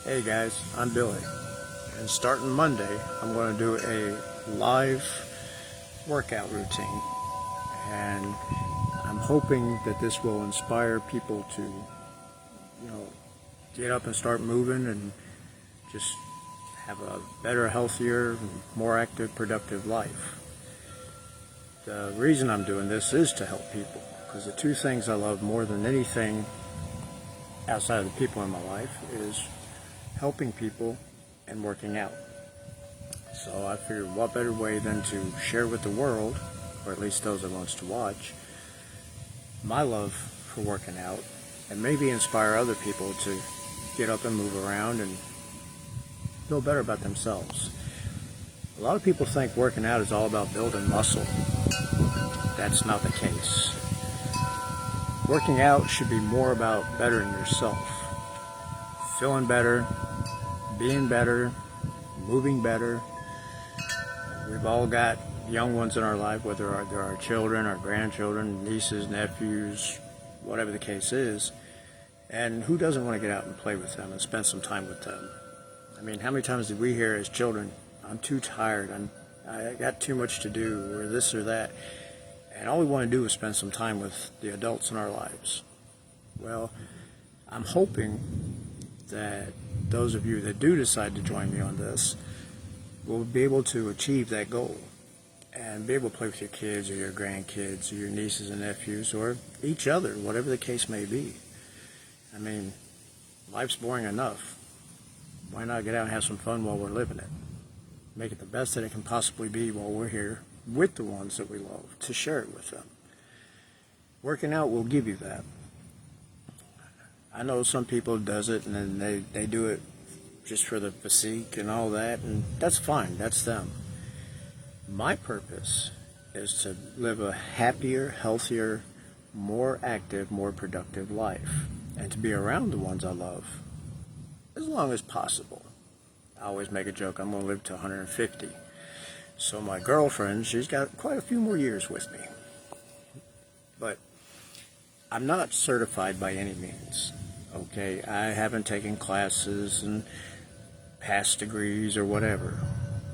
Hey guys, I'm Billy, and starting Monday, I'm going to do a live workout routine, and I'm hoping that this will inspire people to, get up and start moving and just have a better, healthier, more active, productive life. The reason I'm doing this is to help people, because the two things I love more than anything outside of the people in my life is helping people and working out. So I figured what better way than to share with the world, or at least those that wants to watch, my love for working out, and maybe inspire other people to get up and move around and feel better about themselves. A lot of people think working out is all about building muscle. That's not the case. Working out should be more about bettering yourself, feeling better, being better, moving better. We've all got young ones in our life, whether they're our children, our grandchildren, nieces, nephews, whatever the case is. And who doesn't want to get out and play with them and spend some time with them? I mean, how many times did we hear as children, I'm too tired, I got too much to do, or this or that. And all we want to do is spend some time with the adults in our lives. Well, I'm hoping that those of you that do decide to join me on this will be able to achieve that goal and be able to play with your kids or your grandkids or your nieces and nephews or each other, whatever the case may be. I mean, life's boring enough. Why not get out and have some fun while we're living it? Make it the best that it can possibly be while we're here with the ones that we love, to share it with them. Working out will give you that. I know some people does it and then they do it just for the physique and all that, and that's fine, that's them. My purpose is to live a happier, healthier, more active, more productive life, and to be around the ones I love as long as possible. I always make a joke, I'm going to live to 150. So my girlfriend, she's got quite a few more years with me. But I'm not certified by any means. Okay, I haven't taken classes and past degrees or whatever.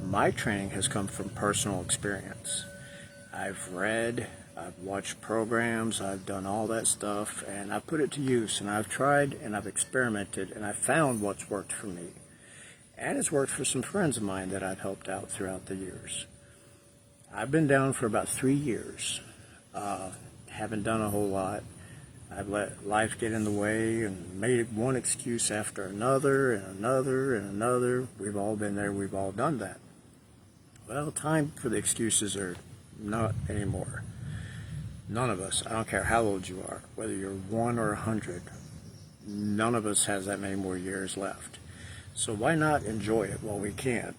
My training has come from personal experience. I've read, I've watched programs, I've done all that stuff, and I've put it to use, and I've tried and I've experimented, and I've found what's worked for me. And it's worked for some friends of mine that I've helped out throughout the years. I've been down for about 3 years. Haven't done a whole lot. I've let life get in the way and made one excuse after another and another and another. We've all been there. We've all done that. Well, time for the excuses are not anymore. None of us, I don't care how old you are, whether you're 1 or 100, none of us has that many more years left. So why not enjoy it while we can?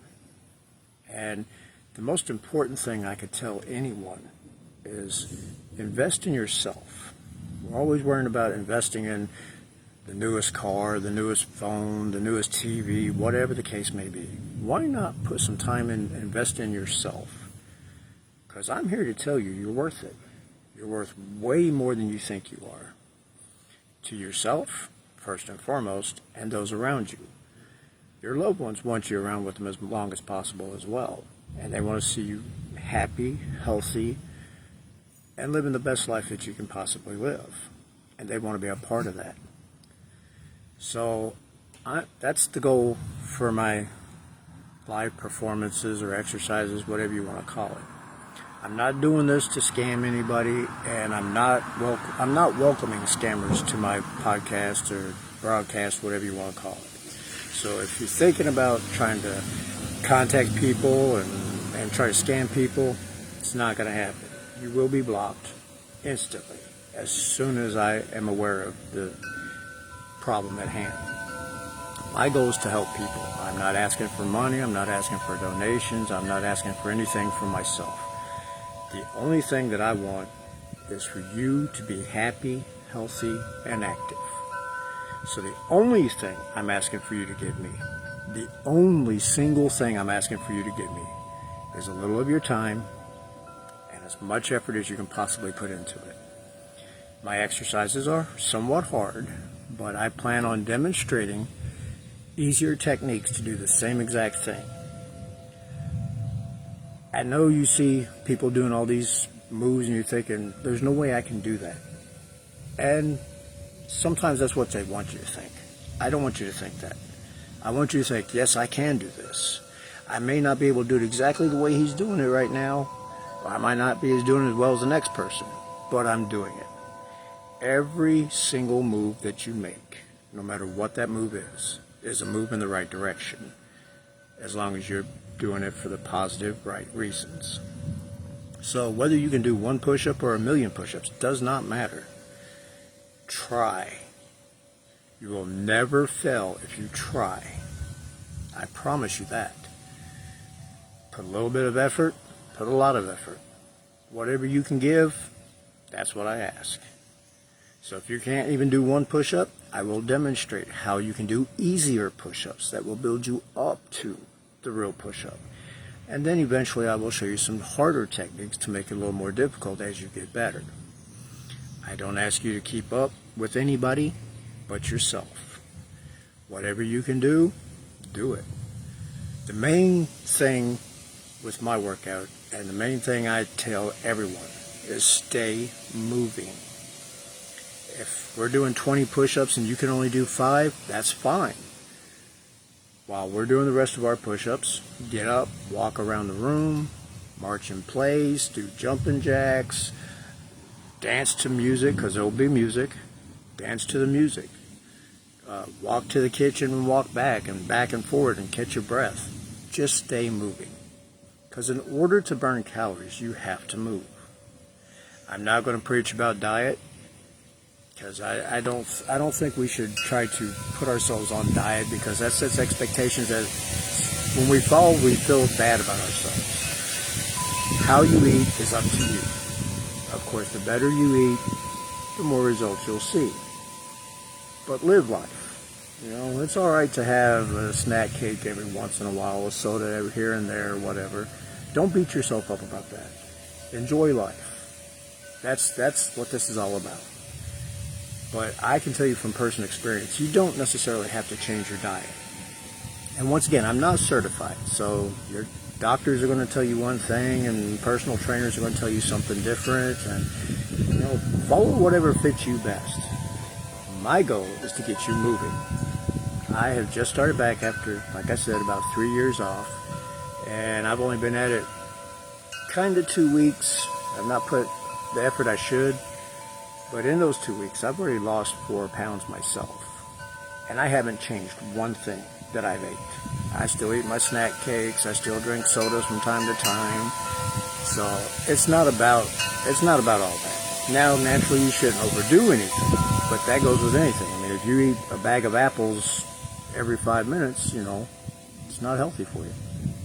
And the most important thing I could tell anyone is invest in yourself. We're always worrying about investing in the newest car, the newest phone, the newest TV, whatever the case may be. Why not put some time in invest in yourself? Because I'm here to tell you, you're worth it. You're worth way more than you think you are. To yourself, first and foremost, and those around you. Your loved ones want you around with them as long as possible as well. And they want to see you happy, healthy, and living the best life that you can possibly live. And they want to be a part of that. So that's the goal for my live performances or exercises, whatever you want to call it. I'm not doing this to scam anybody, and I'm not welcoming scammers to my podcast or broadcast, whatever you want to call it. So if you're thinking about trying to contact people and try to scam people, it's not going to happen. You will be blocked instantly as soon as I am aware of the problem at hand. My goal is to help people. I'm not asking for money. I'm not asking for donations. I'm not asking for anything for myself. The only thing that I want is for you to be happy, healthy, and active. So the only thing I'm asking for you to give me, the only single thing I'm asking for you to give me is a little of your time and as much effort as you can possibly put into it. My exercises are somewhat hard, but I plan on demonstrating easier techniques to do the same exact thing. I know you see people doing all these moves and you're thinking, there's no way I can do that. And sometimes that's what they want you to think. I don't want you to think that. I want you to think, yes, I can do this. I may not be able to do it exactly the way he's doing it right now. Or I might not be doing it as well as the next person, but I'm doing it. Every single move that you make, no matter what that move is a move in the right direction, as long as you're doing it for the positive, right reasons. So whether you can do one push-up or a million push-ups does not matter. Try. You will never fail if you try. I promise you that. Put a little bit of effort, put a lot of effort. Whatever you can give, that's what I ask. So if you can't even do one push-up, I will demonstrate how you can do easier push-ups that will build you up to the real push-up. And then eventually I will show you some harder techniques to make it a little more difficult as you get better. I don't ask you to keep up with anybody but yourself. Whatever you can do, do it. The main thing with my workout, and the main thing I tell everyone, is stay moving. If we're doing 20 push-ups and you can only do 5, that's fine. While we're doing the rest of our push-ups, get up, walk around the room, march in place, do jumping jacks, dance to music, because there will be music. Dance to the music. Walk to the kitchen and walk back and forward and catch your breath. Just stay moving. Because in order to burn calories, you have to move. I'm not going to preach about diet, because I don't think we should try to put ourselves on diet, because that sets expectations that when we fall, we feel bad about ourselves. How you eat is up to you. Of course, the better you eat, the more results you'll see. But live life. You know, it's all right to have a snack cake every once in a while, a soda every here and there, whatever. Don't beat yourself up about that. Enjoy life. That's what this is all about. But I can tell you from personal experience, you don't necessarily have to change your diet. And once again, I'm not certified, so your doctors are going to tell you one thing, and personal trainers are going to tell you something different, and follow whatever fits you best. My goal is to get you moving. I have just started back after, like I said, about 3 years off, and I've only been at it kind of 2 weeks. I've not put the effort I should, but in those 2 weeks, I've already lost 4 pounds myself, and I haven't changed one thing that I've ate. I still eat my snack cakes. I still drink sodas from time to time. So it's not about all that. Now, naturally, you shouldn't overdo anything, but that goes with anything. I mean, if you eat a bag of apples every 5 minutes, it's not healthy for you.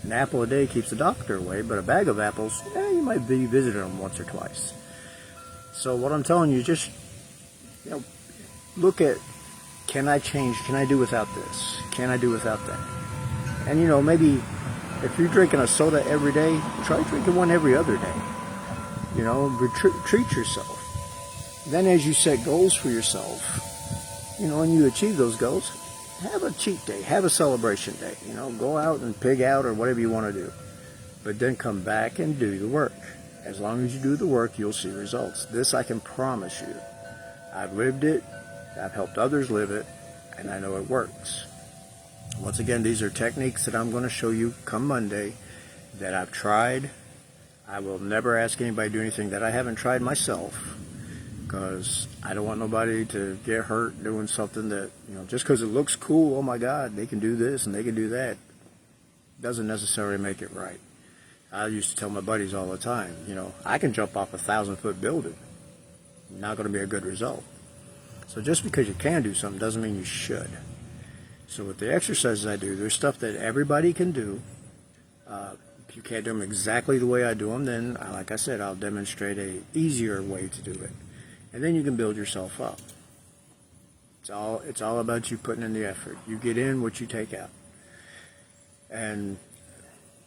An apple a day keeps the doctor away, but a bag of apples, you might be visiting them once or twice. So what I'm telling you, just look at, can I change? Can I do without this? Can I do without that? And maybe if you're drinking a soda every day, try drinking one every other day. Treat yourself. Then as you set goals for yourself, and you achieve those goals, have a cheat day, have a celebration day. Go out and pig out or whatever you want to do. But then come back and do the work. As long as you do the work, you'll see results. This I can promise you. I've lived it, I've helped others live it, and I know it works. Once again, these are techniques that I'm going to show you come Monday that I've tried. I will never ask anybody to do anything that I haven't tried myself, because I don't want nobody to get hurt doing something that, just because it looks cool, oh my God, they can do this and they can do that, doesn't necessarily make it right. I used to tell my buddies all the time, I can jump off a 1,000-foot building. Not going to be a good result. So just because you can do something doesn't mean you should. So with the exercises I do, there's stuff that everybody can do. If you can't do them exactly the way I do them, then, like I said, I'll demonstrate a easier way to do it. And then you can build yourself up. It's all about you putting in the effort. You get in what you take out. And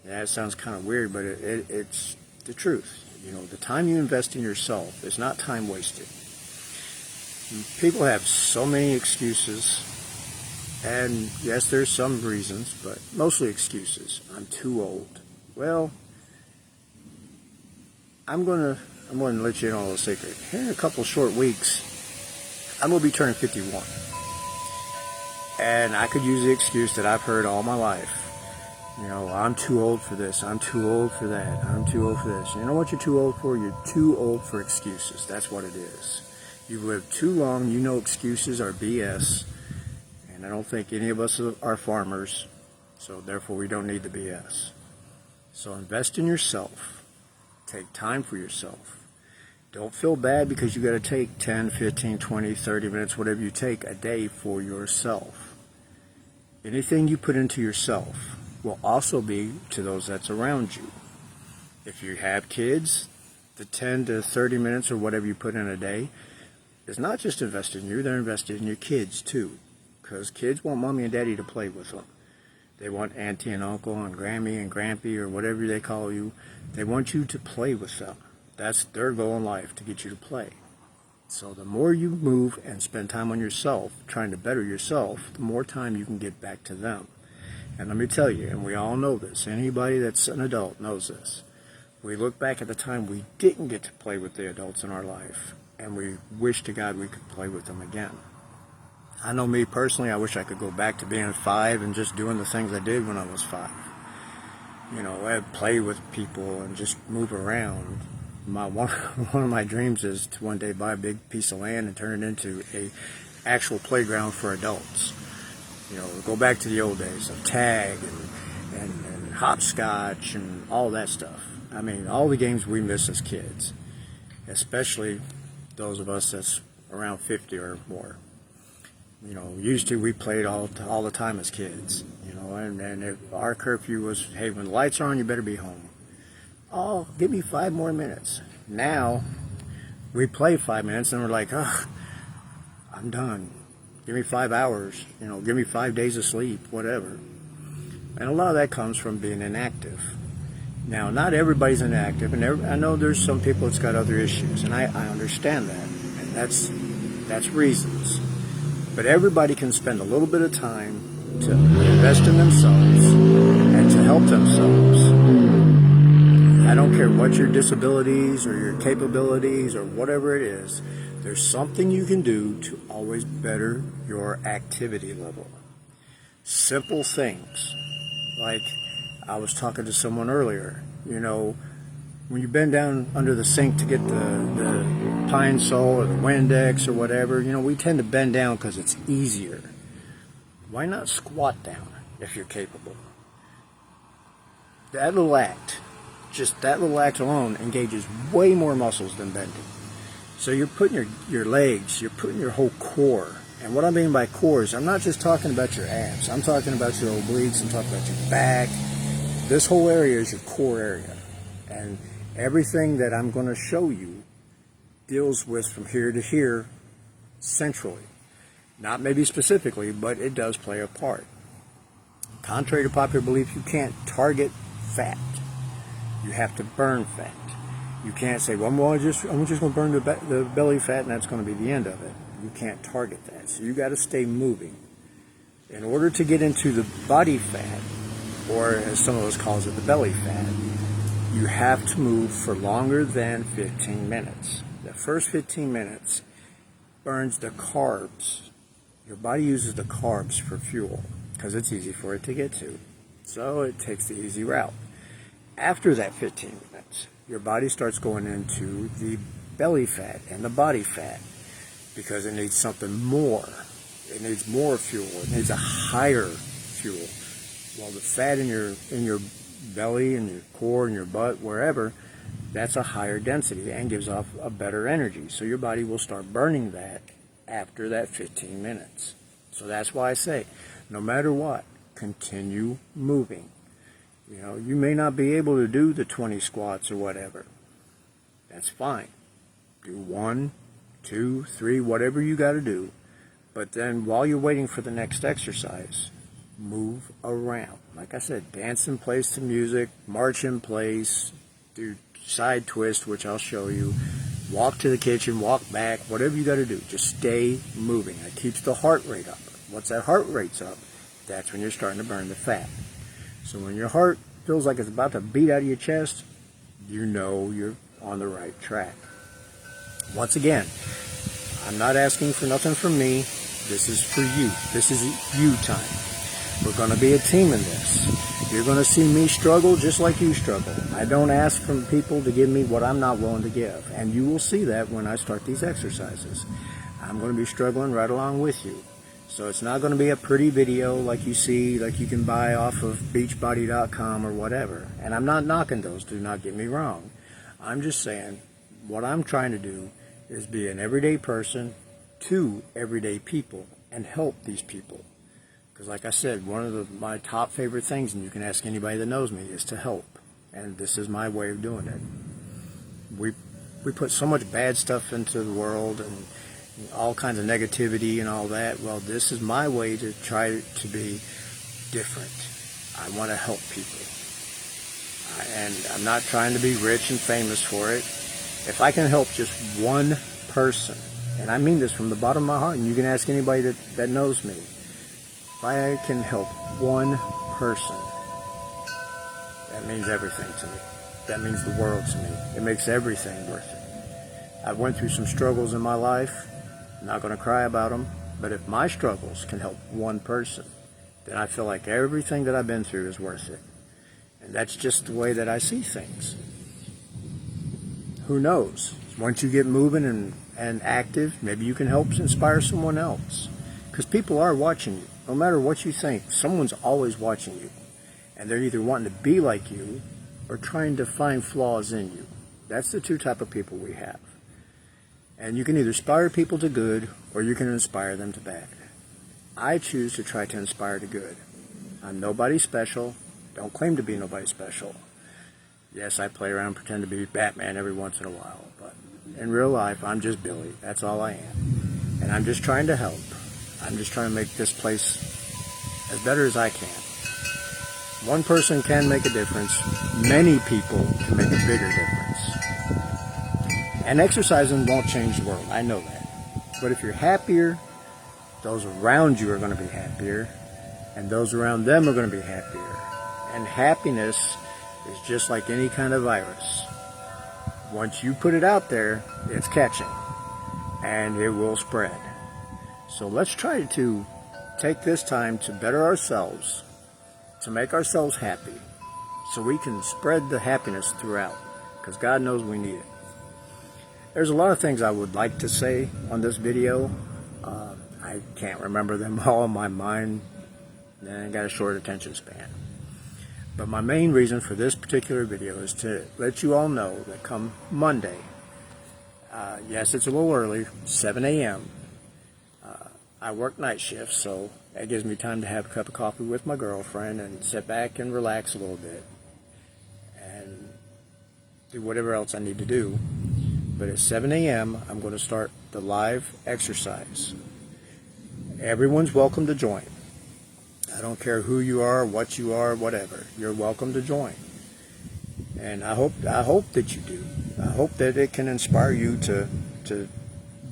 that sounds kind of weird, but it's the truth. The time you invest in yourself is not time wasted. People have so many excuses And yes, there's some reasons, but mostly excuses. I'm too old. Well, I'm gonna let you in on a little secret. Here in a couple short weeks, I'm gonna be turning 51. And I could use the excuse that I've heard all my life. You know, I'm too old for this, I'm too old for that, I'm too old for this. You know what you're too old for? You're too old for excuses. That's what it is. You've lived too long, you know excuses are BS. And I don't think any of us are farmers, so therefore we don't need the BS. So invest in yourself. Take time for yourself. Don't feel bad because you got to take 10, 15, 20, 30 minutes, whatever you take a day for yourself. Anything you put into yourself will also be to those that's around you. If you have kids, the 10 to 30 minutes or whatever you put in a day is not just invested in you, they're invested in your kids too. Because kids want mommy and daddy to play with them. They want auntie and uncle and Grammy and Grampy or whatever they call you. They want you to play with them. That's their goal in life, to get you to play. So the more you move and spend time on yourself, trying to better yourself, the more time you can get back to them. And let me tell you, and we all know this, anybody that's an adult knows this. We look back at the time we didn't get to play with the adults in our life, and we wish to God we could play with them again. I know me personally, I wish I could go back to being 5 and just doing the things I did when I was 5. You know, I'd play with people and just move around. One of my dreams is to one day buy a big piece of land and turn it into a actual playground for adults. You know, go back to the old days of tag and hopscotch and all that stuff. I mean, all the games we miss as kids, especially those of us that's around 50 or more. You know, used to, we played all the time as kids, you know, and if our curfew was, hey, when the lights are on, you better be home. Oh, give me 5 more minutes. Now, we play 5 minutes and we're like, oh, I'm done. Give me 5 hours, you know, give me 5 days of sleep, whatever. And a lot of that comes from being inactive. Now, not everybody's inactive, and I know there's some people that's got other issues, and I understand that, and that's reasons. But everybody can spend a little bit of time to invest in themselves and to help themselves. I don't care what your disabilities or your capabilities or whatever it is, there's something you can do to always better your activity level. Simple things. Like I was talking to someone earlier, you know, when you bend down under the sink to get the Pine Sol or the Windex or whatever, you know, we tend to bend down because it's easier. Why not squat down if you're capable? That little act, just that little act alone engages way more muscles than bending. So you're putting your legs, you're putting your whole core. And what I mean by core is I'm not just talking about your abs. I'm talking about your obliques. I'm talking about your back. This whole area is your core area. And everything that I'm going to show you deals with from here to here centrally. Not maybe specifically, but it does play a part. Contrary to popular belief, you can't target fat. You have to burn fat. You can't say, well, I'm just going to burn the belly fat and that's going to be the end of it. You can't target that. So you got to stay moving. In order to get into the body fat, or as some of us calls it, the belly fat, you have to move for longer than 15 minutes. The first 15 minutes burns the carbs. Your body uses the carbs for fuel because it's easy for it to get to. So it takes the easy route. After that 15 minutes, your body starts going into the belly fat and the body fat because it needs something more. It needs more fuel. It needs a higher fuel. While the fat in your belly and your core and your butt, wherever, that's a higher density and gives off a better energy. So your body will start burning that after that 15 minutes. So that's why I say, no matter what, continue moving. You know, you may not be able to do the 20 squats or whatever. That's fine. Do 1, 2, 3, whatever you got to do. But then while you're waiting for the next exercise, move around. Like I said, dance in place to music, march in place, do side twist, which I'll show you, walk to the kitchen, walk back, whatever you got to do. Just stay moving. It keeps the heart rate up. Once that heart rate's up, that's when you're starting to burn the fat. So when your heart feels like it's about to beat out of your chest, you know you're on the right track. Once again, I'm not asking for nothing from me. This is for you. This is you time. We're going to be a team in this. You're going to see me struggle just like you struggle. I don't ask from people to give me what I'm not willing to give. And you will see that when I start these exercises. I'm going to be struggling right along with you. So it's not going to be a pretty video like you see, like you can buy off of Beachbody.com or whatever. And I'm not knocking those, do not get me wrong. I'm just saying what I'm trying to do is be an everyday person to everyday people and help these people. Because like I said, one of my top favorite things, and you can ask anybody that knows me, is to help. And this is my way of doing it. We put so much bad stuff into the world and all kinds of negativity and all that. Well, this is my way to try to be different. I want to help people. And I'm not trying to be rich and famous for it. If I can help just one person, and I mean this from the bottom of my heart, and you can ask anybody that knows me, if I can help one person, that means everything to me. That means the world to me. It makes everything worth it. I've went through some struggles in my life. I'm not going to cry about them, but if my struggles can help one person, then I feel like everything that I've been through is worth it. And that's just the way that I see things. Who knows? Once you get moving and active, maybe you can help inspire someone else. Because people are watching you. No matter what you think, someone's always watching you. And they're either wanting to be like you or trying to find flaws in you. That's the two type of people we have. And you can either inspire people to good or you can inspire them to bad. I choose to try to inspire to good. I'm nobody special. Don't claim to be nobody special. Yes, I play around and pretend to be Batman every once in a while. But in real life, I'm just Billy. That's all I am. And I'm just trying to help. I'm just trying to make this place as better as I can. One person can make a difference. Many people can make a bigger difference. And exercising won't change the world. I know that. But if you're happier, those around you are going to be happier. And those around them are going to be happier. And happiness is just like any kind of virus. Once you put it out there, it's catching. And it will spread. So let's try to take this time to better ourselves, to make ourselves happy, so we can spread the happiness throughout, because God knows we need it. There's a lot of things I would like to say on this video. I can't remember them all in my mind, and I got a short attention span. But my main reason for this particular video is to let you all know that come Monday, yes, it's a little early, 7 a.m., I work night shifts, so that gives me time to have a cup of coffee with my girlfriend and sit back and relax a little bit and do whatever else I need to do. But at 7 a.m., I'm going to start the live exercise. Everyone's welcome to join. I don't care who you are, what you are, whatever. You're welcome to join. And I hope that you do. I hope that it can inspire you to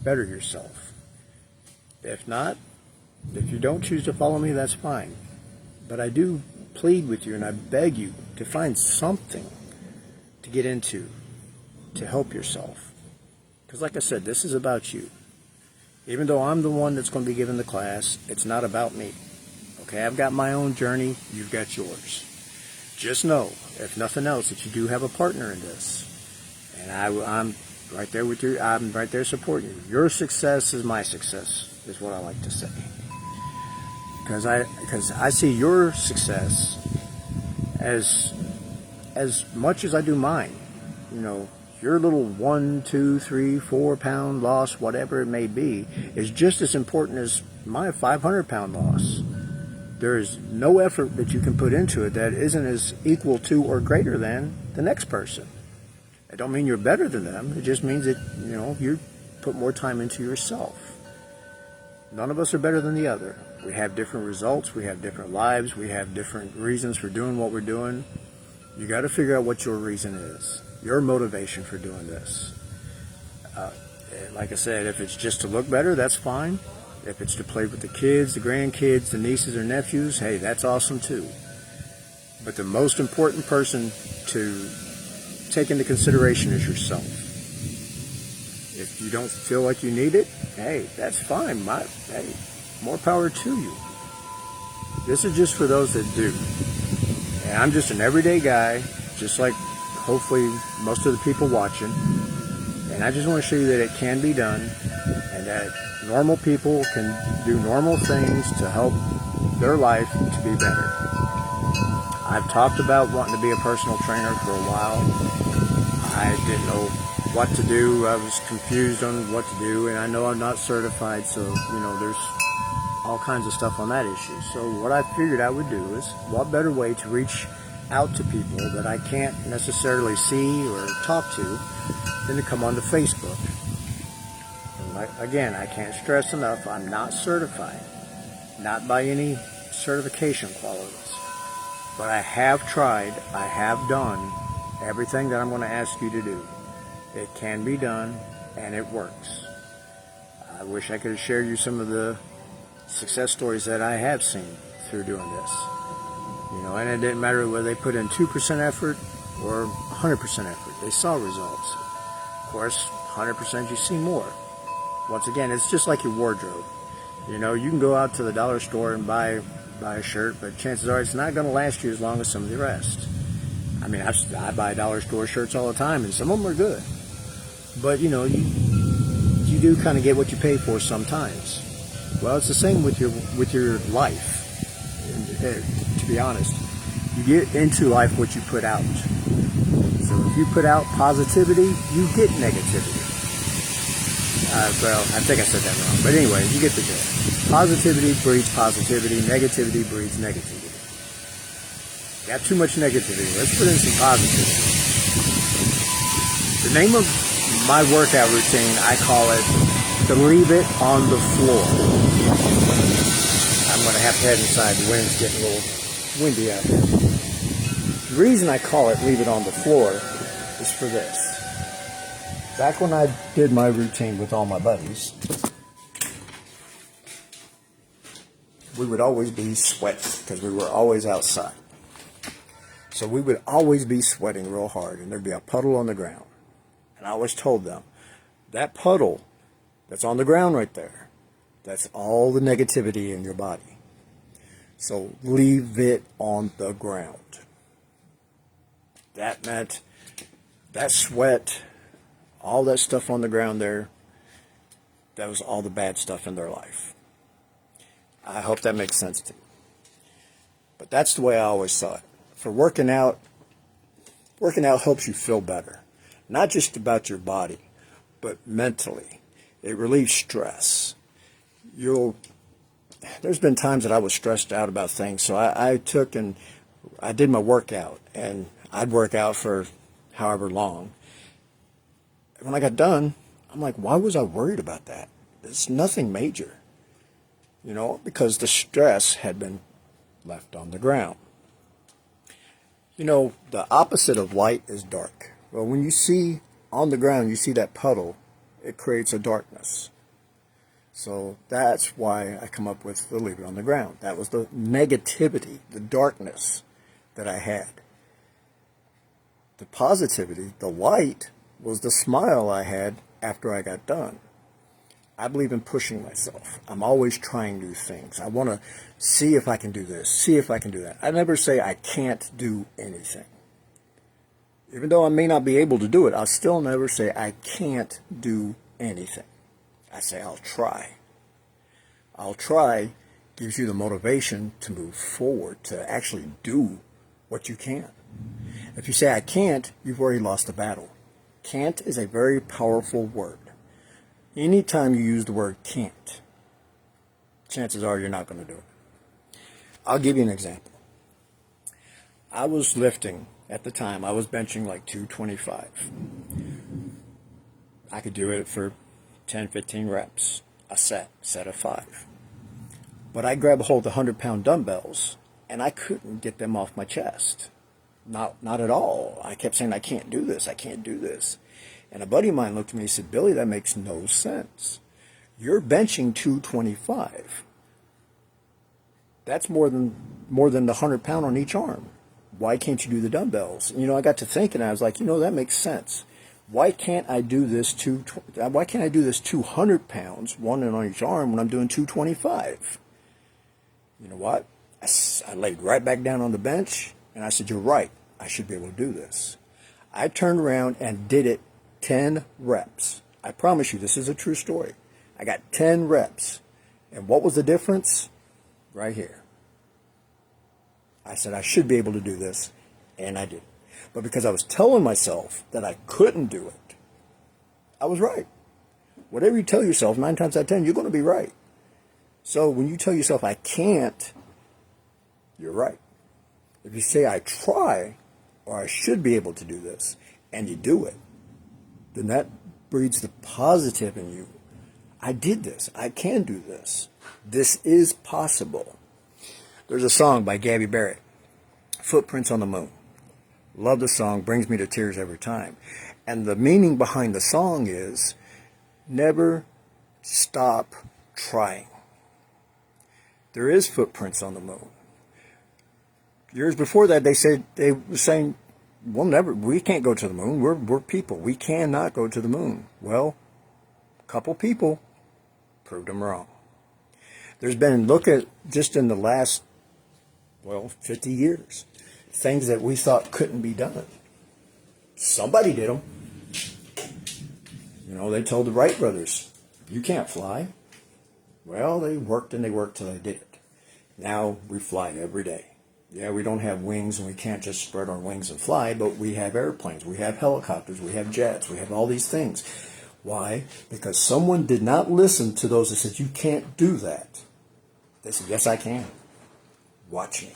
better yourself. If not, if you don't choose to follow me, that's fine. But I do plead with you and I beg you to find something to get into to help yourself. Because like I said, this is about you. Even though I'm the one that's going to be giving the class, it's not about me. Okay, I've got my own journey, you've got yours. Just know, if nothing else, that you do have a partner in this. And I'm right there with you. I'm right there supporting you. Your success is my success, is what I like to say. Because I see your success as much as I do mine. You know, your little 1, 2, 3, 4 pound loss, whatever it may be, is just as important as my 500 pound loss. There is no effort that you can put into it that isn't as equal to or greater than the next person. It don't mean you're better than them. It just means that, you know, you put more time into yourself. None of us are better than the other. We have different results. We have different lives. We have different reasons for doing what we're doing. You got to figure out what your reason is, your motivation for doing this. Like I said, if it's just to look better, that's fine. If it's to play with the kids, the grandkids, the nieces or nephews, hey, that's awesome too. But the most important person to take into consideration is yourself. If you don't feel like you need it, hey, that's fine. Hey, more power to you. This is just for those that do. And I'm just an everyday guy, just like hopefully most of the people watching. And I just want to show you that it can be done and that normal people can do normal things to help their life to be better. I've talked about wanting to be a personal trainer for a while. I didn't know what to do. I was confused on what to do, and I know I'm not certified, so, there's all kinds of stuff on that issue. So what I figured I would do is, what better way to reach out to people that I can't necessarily see or talk to than to come onto Facebook. Again, I can't stress enough, I'm not certified, not by any certification qualities. But I have tried, I have done everything that I'm going to ask you to do. It can be done, and it works. I wish I could have shared you some of the success stories that I have seen through doing this. And it didn't matter whether they put in 2% effort or 100% effort. They saw results. Of course, 100% you see more. Once again, it's just like your wardrobe. You can go out to the dollar store and buy a shirt, but chances are it's not going to last you as long as some of the rest. I mean, I buy dollar store shirts all the time, and some of them are good. But, you do kind of get what you pay for sometimes. Well, it's the same with your life. To be honest, you get into life what you put out. So if you put out positivity, you get negativity. Well, I think I said that wrong. But anyway, you get the gist. Positivity breeds positivity. Negativity breeds negativity. Got too much negativity. Let's put in some positivity. The name of my workout routine, I call it to leave it on the floor. I'm going to have to head inside. The wind's getting a little windy out there. The reason I call it leave it on the floor is for this. Back when I did my routine with all my buddies, we would always be sweating because we were always outside. So we would always be sweating real hard, and there'd be a puddle on the ground. And I always told them, that puddle that's on the ground right there, that's all the negativity in your body. So leave it on the ground. That meant that sweat, all that stuff on the ground there, that was all the bad stuff in their life. I hope that makes sense to you. But that's the way I always saw it. For working out helps you feel better. Not just about your body, but mentally. It relieves stress. There's been times that I was stressed out about things, so I took and I did my workout, and I'd work out for however long. When I got done, I'm like, why was I worried about that? It's nothing major. Because the stress had been left on the ground. The opposite of light is dark. Well, when you see on the ground, you see that puddle, it creates a darkness. So that's why I come up with the leave it on the ground. That was the negativity, the darkness that I had. The positivity, the light, was the smile I had after I got done. I believe in pushing myself. I'm always trying new things. I want to see if I can do this, see if I can do that. I never say I can't do anything. Even though I may not be able to do it, I'll still never say I can't do anything. I say I'll try. I'll try gives you the motivation to move forward, to actually do what you can. If you say I can't, you've already lost the battle. Can't is a very powerful word. Anytime you use the word can't, chances are you're not going to do it. I'll give you an example. I was lifting at the time. I was benching like 225. I could do it for 10, 15 reps, a set of 5. But I grabbed a hold of 100-pound dumbbells, and I couldn't get them off my chest. Not at all. I kept saying, I can't do this. I can't do this. And a buddy of mine looked at me and said, Billy, that makes no sense. You're benching 225. That's more than the 100 pound on each arm. Why can't you do the dumbbells? I got to thinking, I was like, that makes sense. Why can't I do this 200 pounds, one on each arm, when I'm doing 225? You know what? I laid right back down on the bench, and I said, you're right. I should be able to do this. I turned around and did it 10 reps. I promise you, this is a true story. I got 10 reps. And what was the difference? Right here. I said, I should be able to do this, and I did. But because I was telling myself that I couldn't do it, I was right. Whatever you tell yourself, 9 times out of 10, you're going to be right. So when you tell yourself, I can't, you're right. If you say, I try, or I should be able to do this, and you do it, then that breeds the positive in you. I did this. I can do this. This is possible. There's a song by Gabby Barrett, Footprints on the Moon. Love the song, brings me to tears every time. And the meaning behind the song is, never stop trying. There is footprints on the moon. Years before that, they were saying, we can't go to the moon. We're people. We cannot go to the moon. Well, a couple people proved them wrong. There's been, look at just in the last, 50 years, things that we thought couldn't be done. Somebody did them. They told the Wright brothers, you can't fly. Well, they worked and they worked till they did it. Now we fly every day. Yeah, we don't have wings and we can't just spread our wings and fly, but we have airplanes, we have helicopters, we have jets, we have all these things. Why? Because someone did not listen to those that said, you can't do that. They said, yes, I can. Watch me.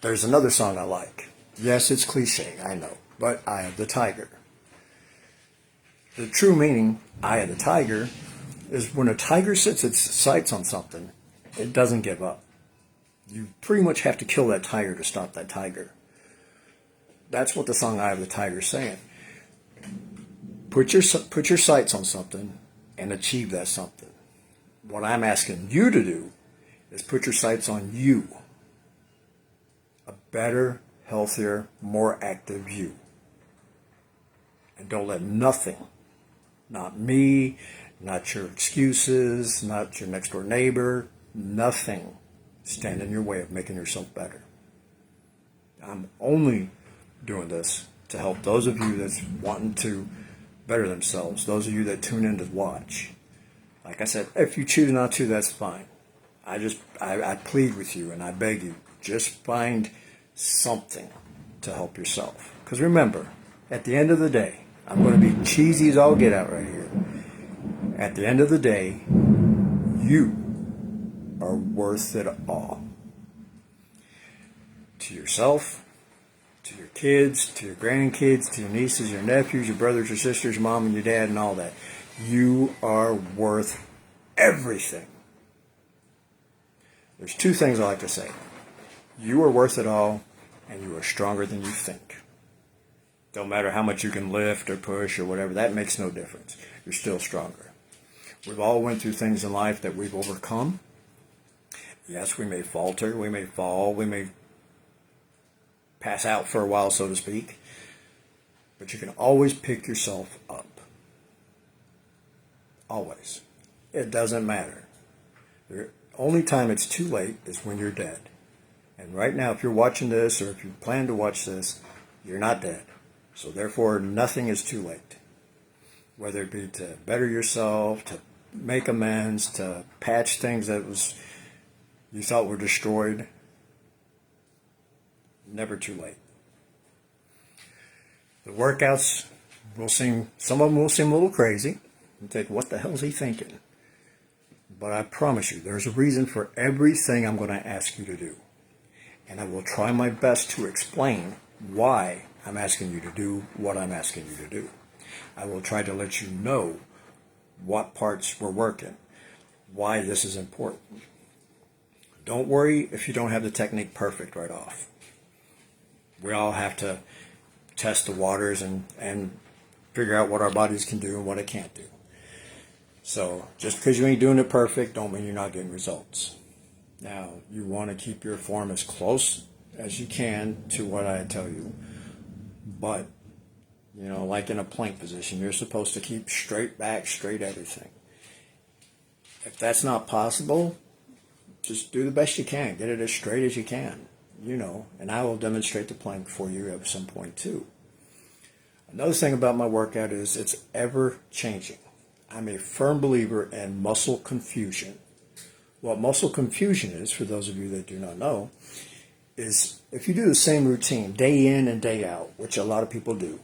There's another song I like. Yes, it's cliche, I know, but Eye of the Tiger. The true meaning, Eye of the Tiger, is when a tiger sets its sights on something, it doesn't give up. You pretty much have to kill that tiger to stop that tiger. That's what the song Eye of the Tiger is saying. Put your sights on something and achieve that something. What I'm asking you to do is put your sights on you. A better, healthier, more active you. And don't let nothing, not me, not your excuses, not your next door neighbor, nothing stand in your way of making yourself better. I'm only doing this to help those of you that's wanting to better themselves, those of you that tune in to watch. Like I said, if you choose not to, that's fine. I plead with you and I beg you, just find something to help yourself. Because remember, at the end of the day, I'm going to be cheesy as all get out right here. At the end of the day, you are worth it all. To yourself, to your kids, to your grandkids, to your nieces, your nephews, your brothers, your sisters, your mom and your dad and all that. You are worth everything. There's 2 things I like to say. You are worth it all, and you are stronger than you think. Don't matter how much you can lift or push or whatever, that makes no difference. You're still stronger. We've all went through things in life that we've overcome. Yes, we may falter, we may fall, we may pass out for a while, so to speak. But you can always pick yourself up. Always. It doesn't matter. The only time it's too late is when you're dead. And right now, if you're watching this or if you plan to watch this, you're not dead. So therefore, nothing is too late. Whether it be to better yourself, to make amends, to patch things that you thought were destroyed. Never too late. The workouts some of them will seem a little crazy. You think, what the hell is he thinking? But I promise you, there's a reason for everything I'm going to ask you to do. And I will try my best to explain why I'm asking you to do what I'm asking you to do. I will try to let you know what parts we're working, why this is important. Don't worry if you don't have the technique perfect right off. We all have to test the waters and figure out what our bodies can do and what it can't do. So just because you ain't doing it perfect, don't mean you're not getting results. Now, you want to keep your form as close as you can to what I tell you. But, like in a plank position, you're supposed to keep straight back, straight everything. If that's not possible, just do the best you can. Get it as straight as you can, and I will demonstrate the plank for you at some point too. Another thing about my workout is it's ever changing. I'm a firm believer in muscle confusion. What muscle confusion is, for those of you that do not know, is if you do the same routine day in and day out, which a lot of people do,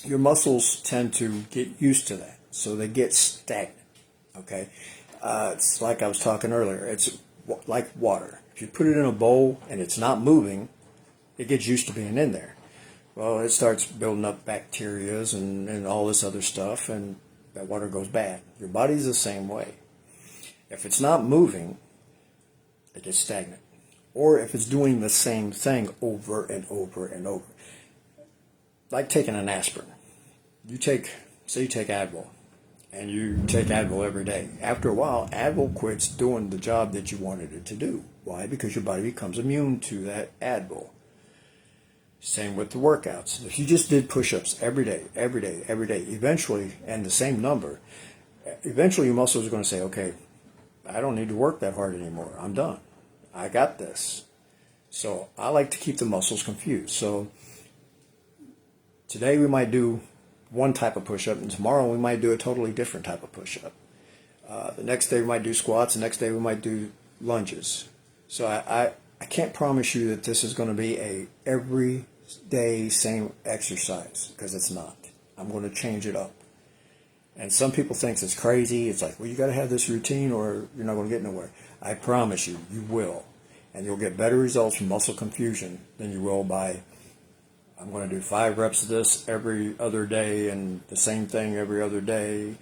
your muscles tend to get used to that. So they get stagnant, okay? It's like I was talking earlier. It's like water. If you put it in a bowl and it's not moving, it gets used to being in there. Well, it starts building up bacteria and all this other stuff, and that water goes bad. Your body's the same way. If it's not moving, it gets stagnant. Or if it's doing the same thing over and over and over. Like taking an aspirin. Say you take Advil, and you take Advil every day. After a while, Advil quits doing the job that you wanted it to do. Why? Because your body becomes immune to that Advil. Same with the workouts. If you just did push-ups every day, eventually, and the same number, eventually your muscles are going to say, okay, I don't need to work that hard anymore. I'm done. I got this. So I like to keep the muscles confused. So today we might do one type of push-up, and tomorrow we might do a totally different type of push-up. The next day we might do squats. The next day we might do lunges. So I can't promise you that this is going to be a every day same exercise, because it's not. I'm going to change it up. And some people think it's crazy. It's like, well, you got to have this routine or you're not going to get nowhere. I promise you, you will. And you'll get better results from muscle confusion than you will by, I'm going to do 5 reps of this every other day and the same thing every other day.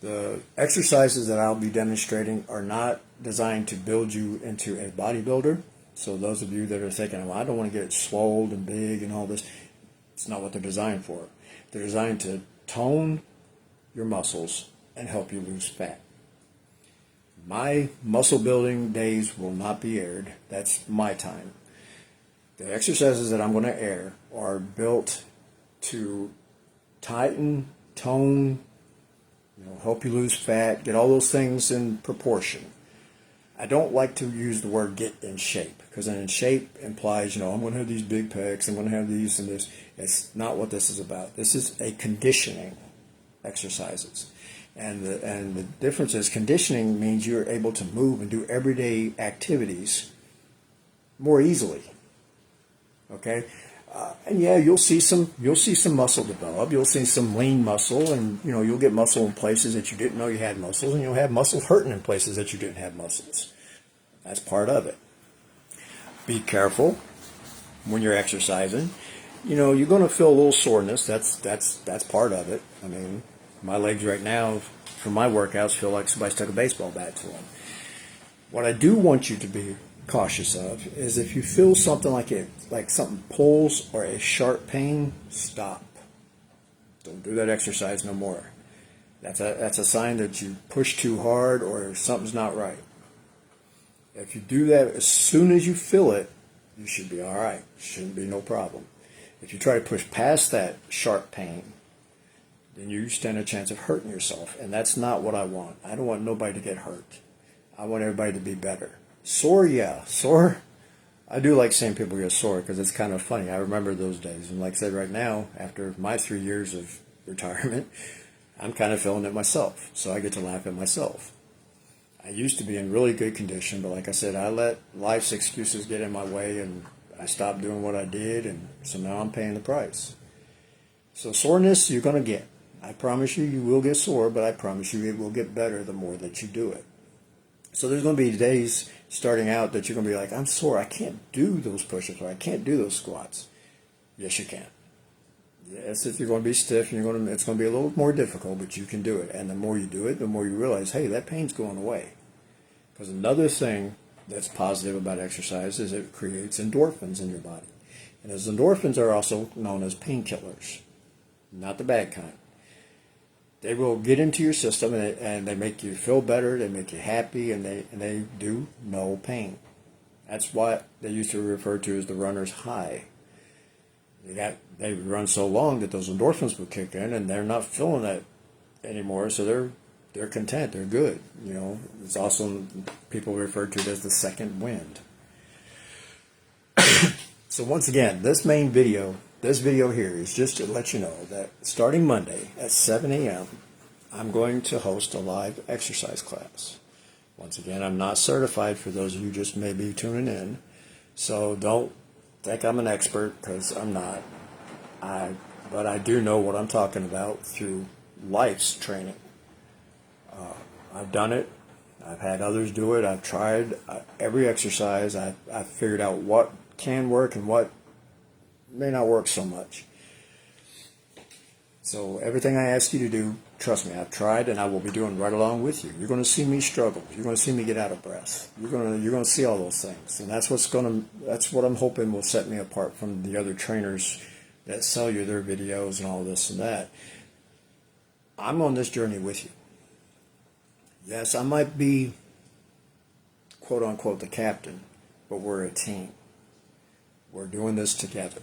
The exercises that I'll be demonstrating are not designed to build you into a bodybuilder. So those of you that are thinking, well, I don't want to get swole and big and all this, it's not what they're designed for. They're designed to tone your muscles and help you lose fat. My muscle building days will not be aired. That's my time. The exercises that I'm going to air are built to tighten, tone, help you lose fat, get all those things in proportion. I don't like to use the word get in shape, because in shape implies, I'm going to have these big pecs, I'm going to have these and this. It's not what this is about. This is a conditioning exercises. And the difference is conditioning means you're able to move and do everyday activities more easily. Okay? And yeah, you'll see some muscle develop. You'll see some lean muscle, and you'll get muscle in places that you didn't know you had muscles, and you'll have muscle hurting in places that you didn't have muscles. That's part of it. Be careful when you're exercising. You're going to feel a little soreness. That's part of it. I mean, my legs right now from my workouts feel like somebody stuck a baseball bat to them. What I do want you to be cautious of is if you feel something like something pulls or a sharp pain, stop. Don't do that exercise no more. That's a sign that you push too hard or something's not right. If you do that as soon as you feel it, you should be all right. Shouldn't be no problem. If you try to push past that sharp pain, then you stand a chance of hurting yourself, and that's not what I want. I don't want nobody to get hurt. I want everybody to be better. Sore, yeah. Sore, I do like seeing people get sore because it's kind of funny. I remember those days. And like I said, right now, after my 3 years of retirement, I'm kind of feeling it myself. So I get to laugh at myself. I used to be in really good condition, but like I said, I let life's excuses get in my way, and I stopped doing what I did, and so now I'm paying the price. So soreness, you're going to get. I promise you, you will get sore, but I promise you it will get better the more that you do it. So there's going to be days starting out that you're going to be like, I'm sore, I can't do those push-ups, or I can't do those squats. Yes, you can. Yes, if you're going to be stiff, and it's going to be a little more difficult, but you can do it. And the more you do it, the more you realize, hey, that pain's going away. Because another thing that's positive about exercise is it creates endorphins in your body. And those endorphins are also known as painkillers, not the bad kind. They will get into your system, and they make you feel better. They make you happy, and they do no pain. That's what they used to refer to as the runner's high. They run so long that those endorphins will kick in, and they're not feeling that anymore. So they're content. They're good. You know, it's also people refer to it as the second wind. So once again, this video here is just to let you know that starting Monday at 7 a.m., I'm going to host a live exercise class. Once again, I'm not certified for those of you just maybe tuning in, so don't think I'm an expert, because I'm not. But I do know what I'm talking about through life's training. I've done it. I've had others do it. I've tried every exercise. I've figured out what can work and what may not work so much. So everything I ask you to do, trust me, I've tried, and I will be doing right along with you. You're going to see me struggle. You're going to see me get out of breath. You're going to see all those things, and that's what I'm hoping will set me apart from the other trainers that sell you their videos and all this and that. I'm on this journey with you. Yes, I might be, quote unquote, the captain, but we're a team. We're doing this together.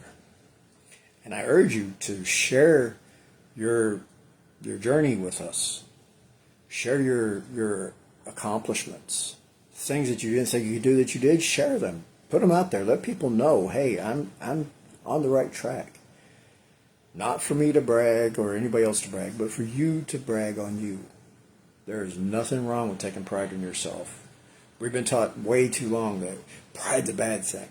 And I urge you to share your journey with us. Share your accomplishments. Things that you didn't think you could do that you did, share them. Put them out there. Let people know, hey, I'm on the right track. Not for me to brag or anybody else to brag, but for you to brag on you. There is nothing wrong with taking pride in yourself. We've been taught way too long that pride's a bad thing.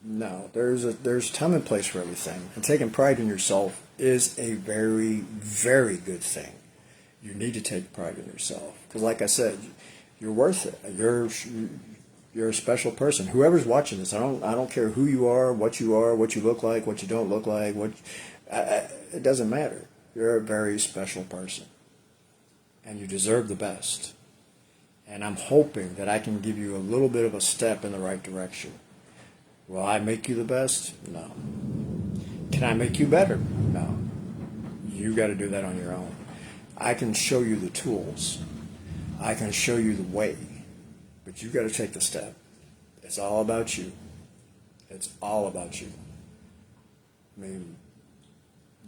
No, there's time and place for everything. And taking pride in yourself is a very, very good thing. You need to take pride in yourself. Because like I said, you're worth it. You're a special person. Whoever's watching this, I don't care who you are, what you look like, what you don't look like, it doesn't matter. You're a very special person. And you deserve the best. And I'm hoping that I can give you a little bit of a step in the right direction. Will I make you the best? No. Can I make you better? No. You got to do that on your own. I can show you the tools. I can show you the way. But you got to take the step. It's all about you. It's all about you. I mean,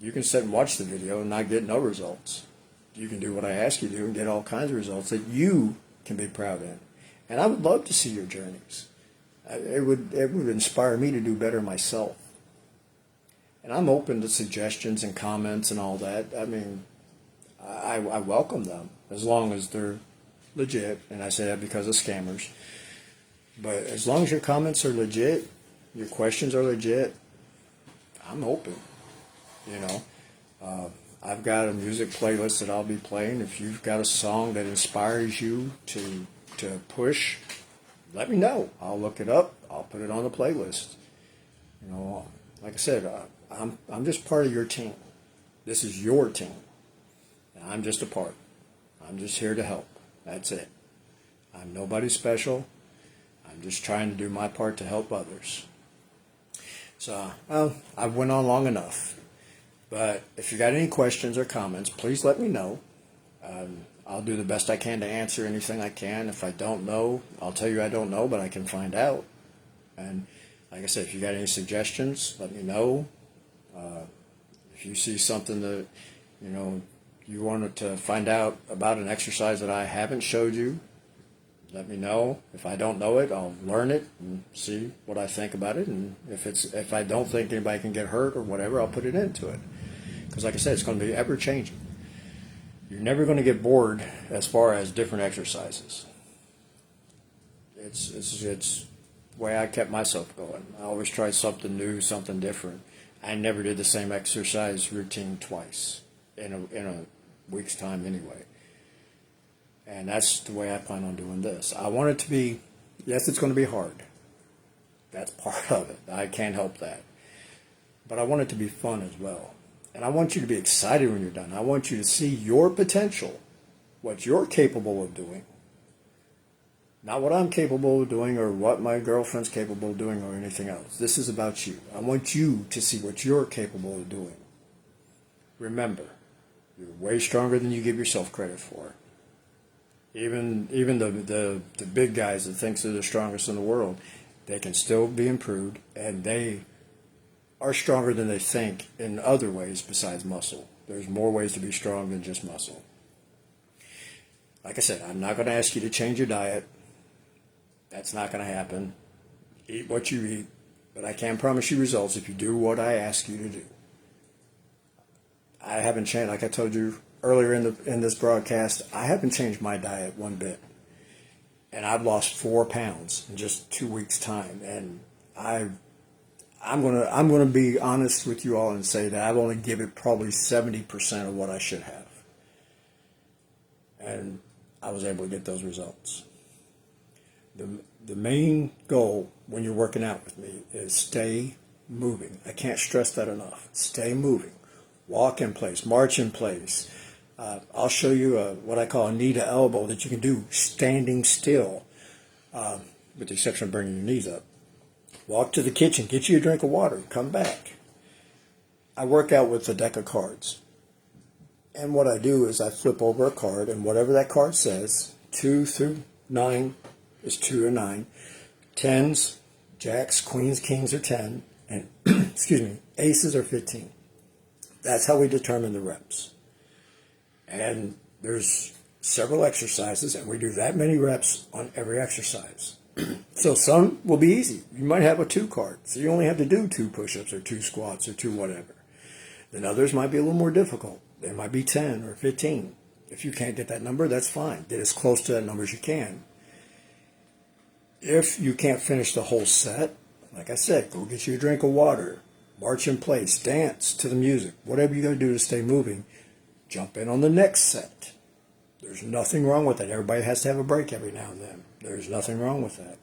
you can sit and watch the video and not get no results. You can do what I ask you to do and get all kinds of results that you can be proud in. And I would love to see your journeys. It would inspire me to do better myself. And I'm open to suggestions and comments and all that. I mean, I welcome them as long as they're legit. And I say that because of scammers. But as long as your comments are legit, your questions are legit, I'm open. You know, I've got a music playlist that I'll be playing. If you've got a song that inspires you to push, let me know. I'll look it up. I'll put it on the playlist. You know, like I said, I'm just part of your team. This is your team. And I'm just a part. I'm just here to help. That's it. I'm nobody special. I'm just trying to do my part to help others. So, I went on long enough. But if you got any questions or comments, please let me know. I'll do the best I can to answer anything I can. If I don't know, I'll tell you I don't know, but I can find out. And like I said, if you got any suggestions, let me know. If you see something that, you know, you wanted to find out about an exercise that I haven't showed you, let me know. If I don't know it, I'll learn it and see what I think about it. And if I don't think anybody can get hurt or whatever, I'll put it into it. Because like I said, it's going to be ever changing. You're never going to get bored as far as different exercises. It's the way I kept myself going. I always tried something new, something different. I never did the same exercise routine twice in a week's time anyway. And that's the way I plan on doing this. I want it to be, yes, it's going to be hard. That's part of it. I can't help that. But I want it to be fun as well. And I want you to be excited when you're done. I want you to see your potential, what you're capable of doing. Not what I'm capable of doing or what my girlfriend's capable of doing or anything else. This is about you. I want you to see what you're capable of doing. Remember, You're way stronger than you give yourself credit for. Even the big guys that think they're the strongest in the world, they can still be improved, and they are stronger than they think in other ways besides muscle. There's more ways to be strong than just muscle. Like I said, I'm not going to ask you to change your diet. That's not going to happen. Eat what you eat, but I can promise you results if you do what I ask you to do. I haven't changed, like I told you earlier in this broadcast, I haven't changed my diet one bit. And I've lost 4 pounds in just 2 weeks' time. And I'm gonna be honest with you all and say that I've only given it probably 70% of what I should have. And I was able to get those results. The main goal when you're working out with me is stay moving. I can't stress that enough. Stay moving. Walk in place, march in place. I'll show you what I call a knee to elbow that you can do standing still, with the exception of bringing your knees up. Walk to the kitchen, get you a drink of water, come back. I work out with a deck of cards. And what I do is I flip over a card, and whatever that card says, 2 through 9 is 2 or 9. 10s, jacks, queens, kings are 10, and excuse me, aces are 15. That's how we determine the reps. And there's several exercises, and we do that many reps on every exercise. So some will be easy. You might have a 2 card, so you only have to do 2 push-ups or 2 squats or 2 whatever. Then others might be a little more difficult. They might be 10 or 15. If you can't get that number, that's fine. Get as close to that number as you can. If you can't finish the whole set, like I said, go get you a drink of water, march in place, dance to the music, whatever you got to do to stay moving. Jump in on the next set. There's nothing wrong with that. Everybody has to have a break every now and then. There's nothing wrong with that.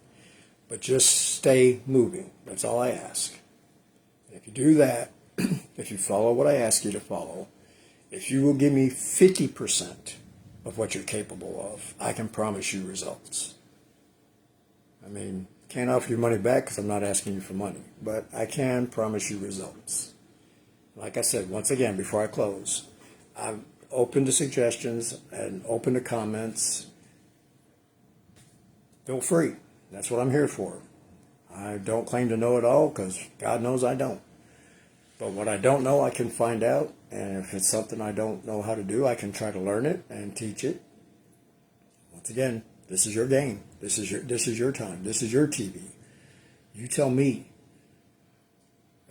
But just stay moving. That's all I ask. And if you do that, if you follow what I ask you to follow, if you will give me 50% of what you're capable of, I can promise you results. I mean, can't offer you money back because I'm not asking you for money, but I can promise you results. Like I said, once again, before I close, I'm open to suggestions and open to comments. Feel free. That's what I'm here for. I don't claim to know it all because God knows I don't. But what I don't know, I can find out. And if it's something I don't know how to do, I can try to learn it and teach it. Once again, this is your game. This is your time. This is your TV. You tell me.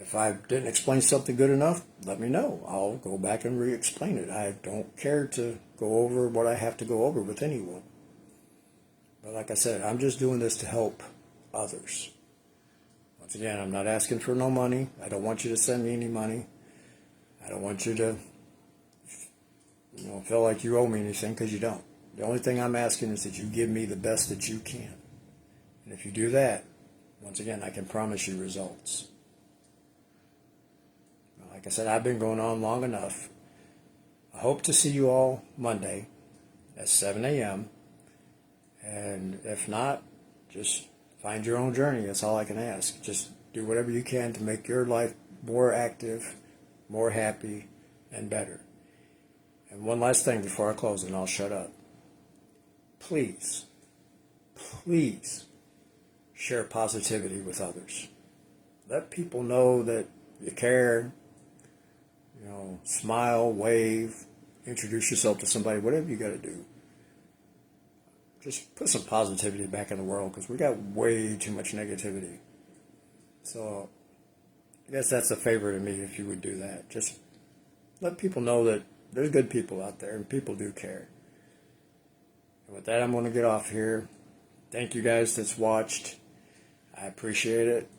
If I didn't explain something good enough, let me know. I'll go back and re-explain it. I don't care to go over what I have to go over with anyone. But like I said, I'm just doing this to help others. Once again, I'm not asking for no money. I don't want you to send me any money. I don't want you to feel like you owe me anything, because you don't. The only thing I'm asking is that you give me the best that you can. And if you do that, once again, I can promise you results. Like I said, I've been going on long enough. I hope to see you all Monday at 7 a.m. And if not, just find your own journey. That's all I can ask. Just do whatever you can to make your life more active, more happy, and better. And one last thing before I close, and I'll shut up. Please, please share positivity with others. Let people know that you care. Smile, wave, introduce yourself to somebody, whatever you got to do. Just put some positivity back in the world, because we got way too much negativity. So I guess that's a favor to me if you would do that. Just let people know that there's good people out there and people do care. And with that, I'm going to get off here. Thank you guys that's watched. I appreciate it.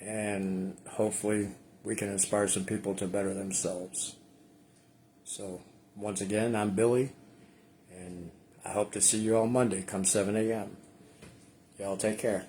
And hopefully we can inspire some people to better themselves. So once again, I'm Billy. And I hope to see you on Monday come 7 a.m. Y'all take care.